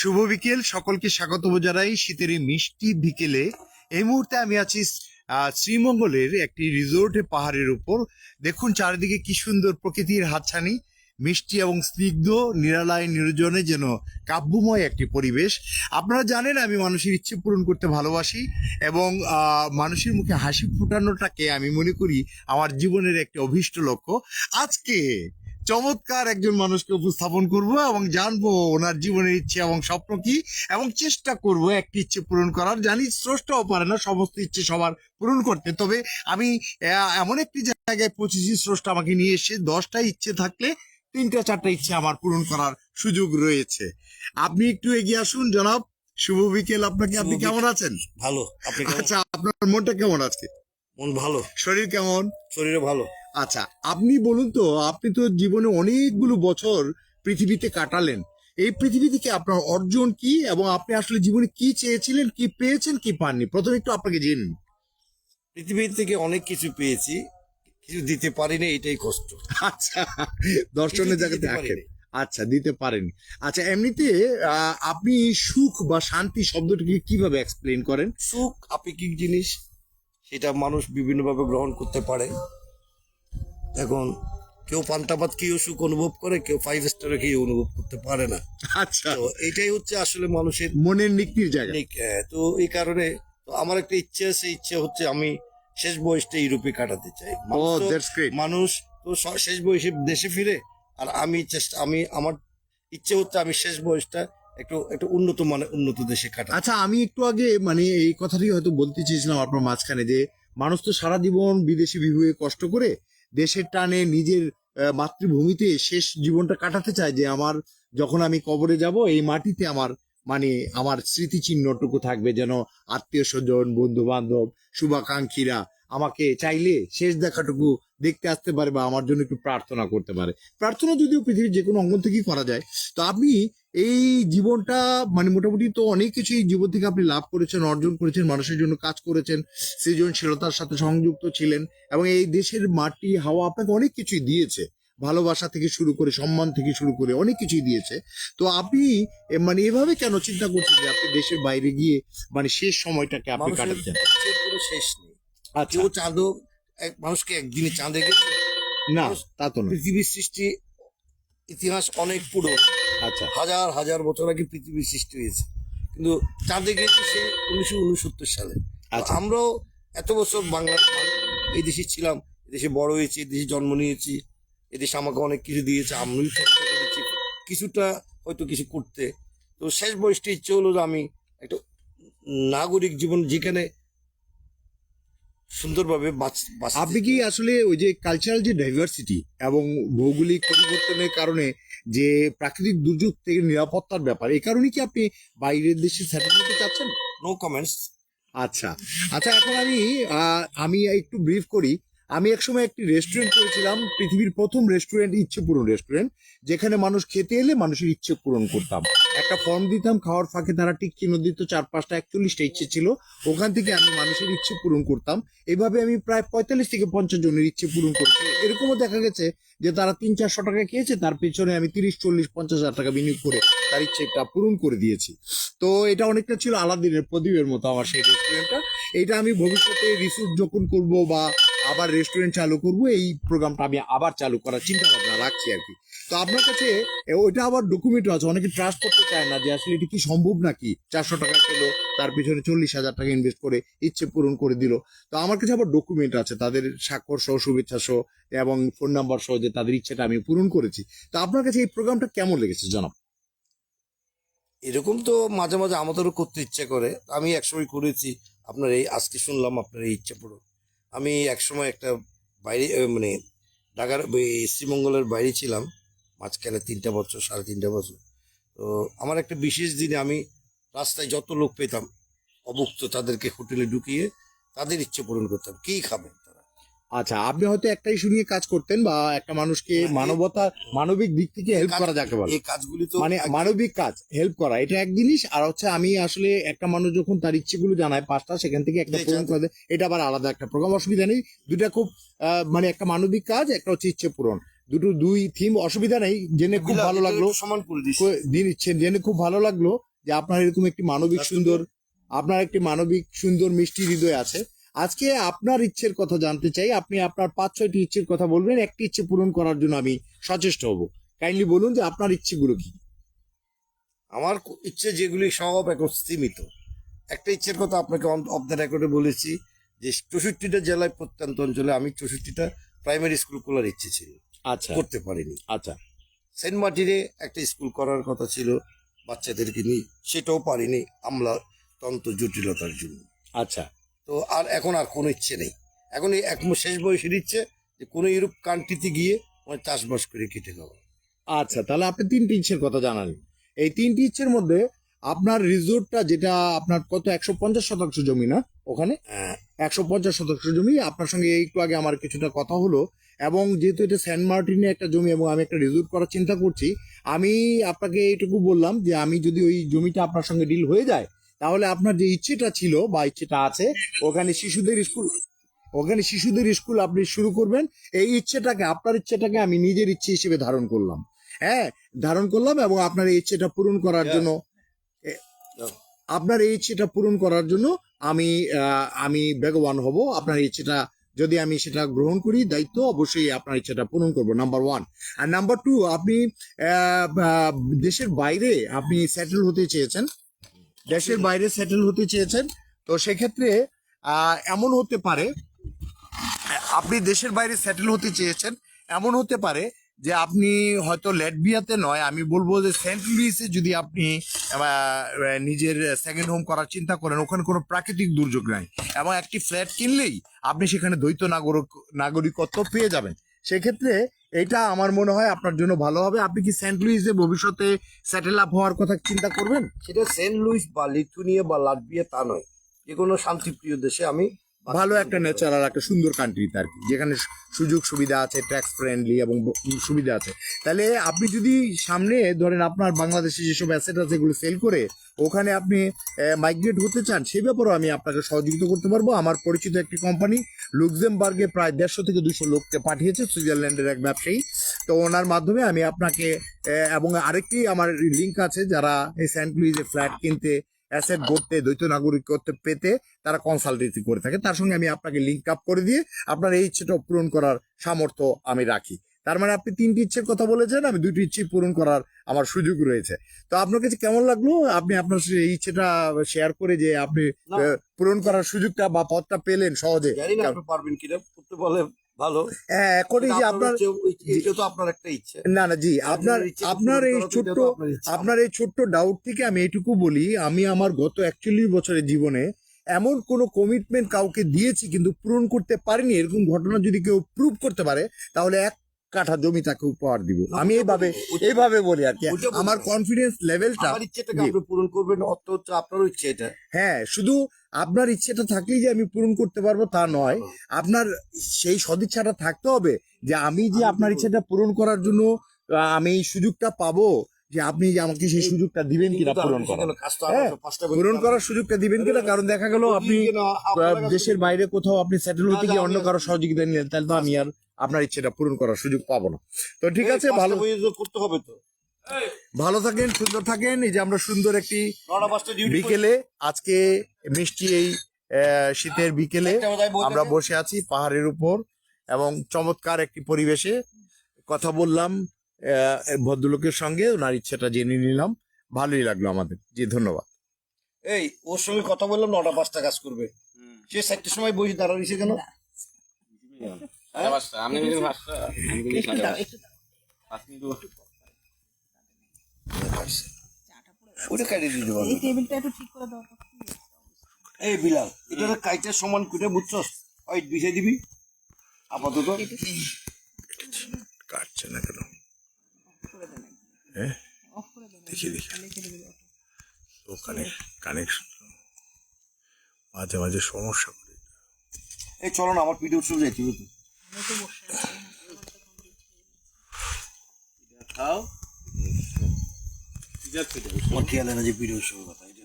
শুভ বিকেল, সকলকে স্বাগত জানাই শীতের এই মিষ্টি বিকেলে। এই মুহূর্তে আমি আছি শ্রীমঙ্গলের একটি রিসোর্টে পাহাড়ের উপর। দেখুন চারিদিকে কি সুন্দর প্রকৃতির হাতছানি, মিষ্টি এবং স্নিগ্ধ নিরালায় নির্জনে যেন কাব্যময় একটি পরিবেশ। আপনারা জানেন আমি মানুষের ইচ্ছে পূরণ করতে ভালোবাসি এবং মানুষের মুখে হাসি ফোটানোটাকে আমি মনে করি আমার জীবনের একটি অভীষ্ট লক্ষ্য। আজকে চমৎকার একজন মানুষকে উপস্থাপন করব এবং জানবো ওনার জীবনের ইচ্ছে এবং স্বপ্ন কি, এবং চেষ্টা করব একটি ইচ্ছে পূরণ করার। জানি স্রষ্টাও পারে না সমস্ত ইচ্ছে সবার পূরণ করতে, তবে আমি এমন একটি জায়গায় পৌঁছেছি, স্রষ্টা আমাকে নিয়ে এসে 10টা ইচ্ছে থাকলে 3-4টা ইচ্ছে আমার পূরণ করার সুযোগ রয়েছে। আপনি একটু এগিয়ে আসুন জনাব। শুভ বিকেল আপনাকে। আপনি কেমন আছেন? ভালো। আপনি কেমন? আচ্ছা, আপনার মনটা কেমন আছে? মন ভালো, শরীর কেমন? শরীরে ভালো। আচ্ছা, আপনি বলুন তো, আপনি তো জীবনে অনেকগুলো বছর পৃথিবীতে কাটালেন। এই পৃথিবী থেকে আপনার অর্জন কি, এবং আপনি আসলে জীবনে কি চেয়েছিলেন, কি পেয়েছেন, কি পাননি? প্রথমে একটু আপনাকে জেনে নিন। পৃথিবী থেকে অনেক কিছু পেয়েছি, কিছু দিতে পারিনি, এটাই কষ্ট। আচ্ছা, দর্শনের কিছু জায়গাতে দিতে আছেন। পারিনি। আচ্ছা, দিতে পারেন। আচ্ছা, এমনিতে আপনি সুখ বা শান্তি শব্দটাকে কিভাবে এক্সপ্লেন করেন? সুখ আপেক্ষিক জিনিস, সেটা মানুষ বিভিন্নভাবে গ্রহণ করতে পারে। এখন কেউ পান্তাভাত খেয়েও সুখ অনুভব করে, কেউ 5 স্টারে খেয়ে অনুভব করতে পারে না। আচ্ছা, তো এটাই হচ্ছে আসলে মানুষের মনের নিক্তির জায়গা। তো এই কারণে তো আমার একটা ইচ্ছে আছে, ইচ্ছে হচ্ছে আমি শেষ বয়সটা ইউরোপে কাটাতে চাই। ও, মানুষ তো- দ্যাটস গ্রেট। মানুষ তো শেষ বয়সে দেশে ফিরে, আর আমি আমার ইচ্ছে হচ্ছে আমি শেষ বয়সটা একটু একটু উন্নত দেশে কাটাতে। আচ্ছা, আমি একটু আগে মানে এই কথাটি হয়তো বলতে চেয়েছিলাম আপনার মাঝখানে, যে মানুষ তো সারা জীবন বিদেশে বিভুয়ে কষ্ট করে দেশের টানে নিজের মাতৃভূমিতে শেষ জীবনটা কাটাতে চায়, যে আমার যখন আমি কবরে যাব এই মাটিতে আমার মানে আমার স্মৃতিচিহ্নটুকু থাকবে, যেন আত্মীয় স্বজন, বন্ধু বান্ধব, শুভাকাঙ্ক্ষীরা আমাকে চাইলে শেষ দেখাটুকু দেখতে আসতে পারে বা আমার জন্য একটু প্রার্থনা করতে পারে। প্রার্থনা যদিও পৃথিবীর যে কোনো অঙ্গন থেকেই করা যায়। তো আপনি এই জীবনটা মানে মোটামুটি তো অনেক কিছু এই জীবন থেকে আপনি লাভ করেছেন, অর্জন করেছেন, মানুষের জন্য কাজ করেছেন, সৃজনশীলতার সাথে সংযুক্ত ছিলেন, এবং এই দেশের মাটি হাওয়া আপনাকে অনেক কিছুই দিয়েছে। ভালোবাসা থেকে শুরু করে, সম্মান থেকে শুরু করে অনেক কিছুই দিয়েছে। তো আপনি মানে এভাবে কেন চিন্তা করছেন যে আপনি দেশের বাইরে গিয়ে মানে শেষ সময়টাকে আপনি মানুষের কাটাতে চান? ইচ্ছের কোনো শেষ নেই। আচ্ছা, কেউ চাঁদও মানুষকে একদিনে চাঁদে গেছে। না মানুষ তা তো না। পৃথিবীর সৃষ্টি ইতিহাস অনেক পুরো, আচ্ছা, হাজার হাজার বছর আগে পৃথিবীর সৃষ্টি হয়েছে, কিন্তু চাঁদে গিয়েছে সে 1969 সালে। তো আচ্ছা। আমরাও এত বছর এই দেশে ছিলাম, এদেশে বড় হয়েছি, এদেশে জন্ম নিয়েছি, এদেশে আমাকে অনেক কিছু দিয়েছে, আমিও চেষ্টা করেছি কিছুটা হয়তো কিছু করতে। তো শেষ বয়সটা ইচ্ছে হলো যে আমি একটা নাগরিক জীবন যেখানে সুন্দরভাবে আপনি কি আসলে ওই যে কালচারাল যে ডাইভার্সিটি এবং ভৌগোলিক পরিবর্তনের কারণে যে প্রাকৃতিক দুর্যোগ থেকে নিরাপত্তার ব্যাপার, এই কারণে কি আপনি বাইরের দেশে সেটেল হতে চাচ্ছেন? No comments. আচ্ছা, আচ্ছা, এখন আমি একটু ব্রিফ করি। আমি একসময় একটি রেস্টুরেন্ট করেছিলাম, পৃথিবীর প্রথম রেস্টুরেন্ট, ইচ্ছে পূরণ রেস্টুরেন্ট, যেখানে মানুষ খেতে এলে মানুষের ইচ্ছে পূরণ করতাম। একটা ফর্ম দিতাম, খাওয়ার ফাঁকে তারা টিক চিহ্ন দিত, 4-5টা 41টা ইচ্ছে ছিল, ওখান থেকে আমি মানুষের ইচ্ছে পূরণ করতাম। এভাবে আমি প্রায় 45 থেকে 50 জনের ইচ্ছে পূরণ করেছি। এরকমও দেখা গেছে যে তারা 300-400 টাকা খেয়েছে, তার পেছনে আমি 30-40-50 হাজার টাকা বিনিয়োগ করে তার ইচ্ছেটা পূরণ করে দিয়েছি। তো এটা অনেকটা ছিল আলাদিনের প্রদীপের মতো আমার সেই রেস্টুরেন্টটা। এটা আমি ভবিষ্যতে রিসোর্ট যখন করব বা আবার রেস্টুরেন্ট চালু করব, এই প্রোগ্রামটা আমি আবার চালু করার চিন্তা ভাবনা রাখছি আর কি। তো আপনার কাছে ওইটা আবার ডকুমেন্ট আছে, অনেকে ট্রাস্ট করতে চায় না যে আসলে এটা কি সম্ভব নাকি, 400 টাকা খেলো, তার পিছনে 40,000 টাকা ইনভেস্ট করে ইচ্ছে পূরণ করে দিল। তো আমার কাছে আবার ডকুমেন্ট আছে, তাদের স্বাক্ষর সহ, শুভেচ্ছা সহ এবং ফোন নাম্বার সহ, যে তাদের ইচ্ছেটা আমি পূরণ করেছি। তো আপনার কাছে এই প্রোগ্রামটা কেমন লেগেছে জনাব? এরকম তো মাঝে মাঝে আমাদেরও করতে ইচ্ছে করে, আমি একসময় করেছি। আপনার এই আজকে শুনলাম আপনার এই ইচ্ছে পূরণ। আমি একসময় একটা বাইরে মানে ঢাকার শ্রীমঙ্গলের বাইরে ছিলাম মাঝখানে 3টা বছর, 3.5 বছর। তো আমার একটা বিশেষ দিনে আমি রাস্তায় যত লোক পেতাম অভুক্ত, তাদেরকে হোটেলে ঢুকিয়ে তাদের ইচ্ছে পূরণ করতাম। কি খাবেন তারা? আচ্ছা, আপনি হয়তো একটাই শুনিয়ে কাজ করতেন, বা একটা মানুষকে মানবিক দিক থেকে হেল্প করা যাকে বলে, এই কাজগুলি তো মানে মানবিক কাজ, হেল্প করা, এটা এক জিনিস। আর হচ্ছে আমি আসলে একটা মানুষ যখন তার ইচ্ছেগুলো জানায় 5টা, সেখান থেকে একটা পূরণ করে দেয়, এটা আবার আলাদা একটা প্রোগ্রাম, অসুবিধা নেই। দুইটা খুব মানে একটা মানবিক কাজ, একটা হচ্ছে ইচ্ছে পূরণ, দুই থিম, অসুবিধা নেই। জেনে খুব ভালো লাগলো, সমান করে দিস। দিন ইচ্ছে জেনে খুব ভালো লাগলো যে আপনার এরকম একটি মানবিক সুন্দর মিষ্টি হৃদয় আছে। আজকে আপনার ইচ্ছের কথা জানতে চাই, আপনি আপনার 5-6টি ইচ্ছের কথা বলবেন, একটি ইচ্ছে পূরণ করার জন্য আমি সচেষ্ট হব। কাইন্ডলি বলুন যে আপনার ইচ্ছেগুলো কি। আমার ইচ্ছে যেগুলি সব এখন সীমিত। একটা ইচ্ছের কথা আপনাকে অফ দ্য রেকর্ডে বলেছি যে 64টা জেলায় প্রত্যন্ত অঞ্চলে আমি 64টা প্রাইমারি স্কুল খোলার ইচ্ছে ছিল, আচ্ছা করতে পারিনি। আচ্ছা সেন্ট মার্টিনে একটা স্কুল করার কথা ছিল বাচ্চাদেরকে নিয়ে, সেটাও পারিনি আমলাতন্ত্র জটিলতার জন্য। আচ্ছা তো এখন আর কোনো ইচ্ছে নেই। এখন এই শেষ বয়সের ইচ্ছে যে কোনো ইউরোপ কান্ট্রিতে গিয়ে চাষবাস করে কেটে খাওয়া। আচ্ছা, তাহলে আপনি 3টি ইচ্ছের কথা জানালেন। এই 3টি ইচ্ছের মধ্যে আপনার রিসোর্টটা, যেটা আপনার কত 150 শতাংশ জমি না ওখানে, হ্যাঁ, 150 শতাংশ জমি, আপনার সঙ্গে একটু আগে আমার কিছুটা কথা হলো, এবং যেহেতু এটা সেন্ট মার্টিনে একটা জমি এবং আমি একটা রিসোর্ট করার চিন্তা করছি, আমি আপনাকে এইটুকু বললাম যে আমি যদি ওই জমিটা আপনার সঙ্গে ডিল হয়ে যায়, তাহলে আপনার যে ইচ্ছেটা ছিল বা ইচ্ছেটা আছে, ওখানে শিশুদের স্কুল আপনি শুরু করবেন। এই ইচ্ছেটাকে, আপনার ইচ্ছেটাকে আমি নিজের ইচ্ছে হিসেবে ধারণ করলাম। হ্যাঁ, ধারণ করলাম, এবং আপনার এই ইচ্ছেটা পূরণ করার জন্য আমি বেগবান হব। আপনার ইচ্ছেটা যদি আমি সেটা গ্রহণ করি, দায়িত্ব অবশ্যই আপনার ইচ্ছেটা পূরণ করব, নাম্বার 1। আর নাম্বার 2, আপনি দেশের বাইরে আপনি সেটেল হতে চেয়েছেন, তো সেক্ষেত্রে এমন হতে পারে, আপনি দেশের বাইরে সেটেল হতে চেয়েছেন, এমন হতে পারে যে আপনি হয়তো ল্যাটভিয়াতে নয়, আমি বলবো যে সেন্ট লুইসে যদি আপনি নিজের সেকেন্ড হোম করার চিন্তা করেন, ওখানে কোনো প্রাকৃতিক দুর্যোগ নাই, এবং একটি ফ্ল্যাট কিনলেই আপনি সেখানে দ্বৈত নাগরিকত্ব পেয়ে যাবেন। সেক্ষেত্রে এটা আমার মনে হয় আপনার জন্য ভালো হবে। আপনি কি সেন্ট লুইসে ভবিষ্যতে সেটেল আপ হওয়ার কথা চিন্তা করবেন? সেটা সেন্ট লুইস বা লিথুনিয়া বা লাটভিয়া তা নয়, যে কোনো শান্তিপ্রিয় দেশে আমি ভালো একটা ন্যাচারাল একটা সুন্দর কান্ট্রিতে আর কি, যেখানে সুযোগ সুবিধা আছে, ট্যাক্স ফ্রেন্ডলি এবং সুবিধা আছে। তাহলে আপনি যদি সামনে ধরেন আপনার বাংলাদেশে যেসব অ্যাসেট আছে এগুলো সেল করে ওখানে আপনি মাইগ্রেট হতে চান, সে ব্যাপারেও আমি আপনাকে সহযোগিতা করতে পারবো। আমার পরিচিত একটি কোম্পানি লুক্সেমবার্গে প্রায় 150 থেকে 200 লোককে পাঠিয়েছে, সুইজারল্যান্ডের এক ব্যবসায়ী। তো ওনার মাধ্যমে আমি আপনাকে এবং আরেকটি আমার লিঙ্ক আছে, যারা এই সেন্ট লুইসে ফ্ল্যাট কিনতে, অ্যাসেট গড়তে, দ্বৈত নাগরিকত্ব পেতে তারা কনসালটেন্সি করে থাকে, তার সঙ্গে আমি আপনাকে লিঙ্ক আপ করে দিয়ে আপনার এই ইচ্ছেটা পূরণ করার সামর্থ্য আমি রাখি। তার মানে আপনি 3টি ইচ্ছের কথা বলেছেন, আমি 2টি ইচ্ছে পূরণ করার আমার সুযোগ রয়েছে। তো আপনার কাছে কেমন লাগলো আপনি আপনার এই ইচ্ছেটা শেয়ার করে, যে আপনি পূরণ করার সুযোগটা বা পথটা পেলেন সহজে? জানি না আপনি পারবেন কিনা, করতে বলে ভালো। হ্যাঁ, এখন এই যে এটা তো আপনার একটা ইচ্ছে। না জি, আপনার এই ছোট্ট ডাউট থেকে আমি এইটুকু বলি, আমি আমার গত 41 বছরের জীবনে এমন কোনো কমিটমেন্ট কাউকে দিয়েছি কিন্তু পূরণ করতে পারিনি, এরকম ঘটনা যদি কেউ প্রুভ করতে পারে তাহলে 1 কাঠা জমি তাকে উপহার দিব। আমি এইভাবে বলি আর কি, আমার কনফিডেন্স লেভেলটা। আমার ইচ্ছেটাকে আপনি পূরণ করবেন, অর্থ হচ্ছে আপনারও ইচ্ছে এটা। হ্যাঁ, শুধু আপনার ইচ্ছেটা থাকলেই যে আমি পূরণ করতে পারবো তা নয়, আপনার সেই সদিচ্ছাটা থাকতে হবে যে আমি যে আপনার ইচ্ছেটা পূরণ করার জন্য আমি এই সুযোগটা পাবো, যে আপনি যে আমাকে সেই সুযোগটা দিবেন কিনা পূরণ করার সুযোগটা দিবেন কিনা। কারণ দেখা গেল আপনি দেশের বাইরে কোথাও আপনি সেটেল হতে গিয়ে অন্য কারো সহযোগিতা নিলেন, তাহলে তো আমি আর আপনার ইচ্ছেটা পূরণ করার সুযোগ পাবো না। তো ঠিক আছে, ভালো করতে হবে তো। ভালো থাকেন, সুন্দর থাকেন। এই যে আমরা সুন্দর একটি বিকেলে, আজকে মিষ্টি এই শীতের বিকেলে আমরা বসে আছি পাহাড়ের উপর, এবং চমৎকার একটি পরিবেশে কথা বললাম ভদ্রলোকের সঙ্গে, ওনার ইচ্ছেটা জেনে নিলাম, ভালোই লাগলো আমাদের। জি, ধন্যবাদ। এই ওর সঙ্গে কথা বললাম 9টা 5টা কাজ করবে, সে 4টার সময় বসে দাঁড়াইছে কেন? এই বিলাল, এটা কাইটার সমান করে বুঝছস, ওই বিছাই দিবি আপাতত। কাটছে না কেন? হ্যাঁ, দেখি ওখানে কানেকশন মাঝে মাঝে সমস্যা করে। এই চলো না, আমার পিঠে উৎসব যাইতে হবে তো। আমার খেয়াল হয় না যে পিঠে উৎসবের কথা। এটা